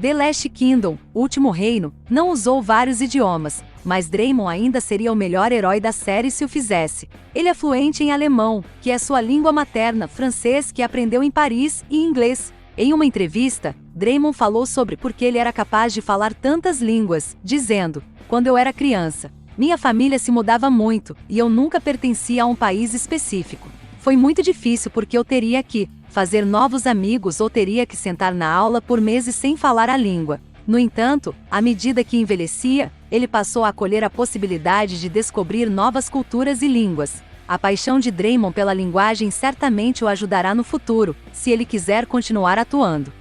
The Last Kingdom, Último Reino, não usou vários idiomas, mas Draymond ainda seria o melhor herói da série se o fizesse. Ele é fluente em alemão, que é sua língua materna, francês, que aprendeu em Paris, e inglês. Em uma entrevista, Draymond falou sobre por que ele era capaz de falar tantas línguas, dizendo: "Quando eu era criança, minha família se mudava muito, e eu nunca pertencia a um país específico. Foi muito difícil porque eu teria que fazer novos amigos ou teria que sentar na aula por meses sem falar a língua. No entanto, à medida que envelhecia, ele passou a acolher a possibilidade de descobrir novas culturas e línguas. A paixão de Draymond pela linguagem certamente o ajudará no futuro, se ele quiser continuar atuando."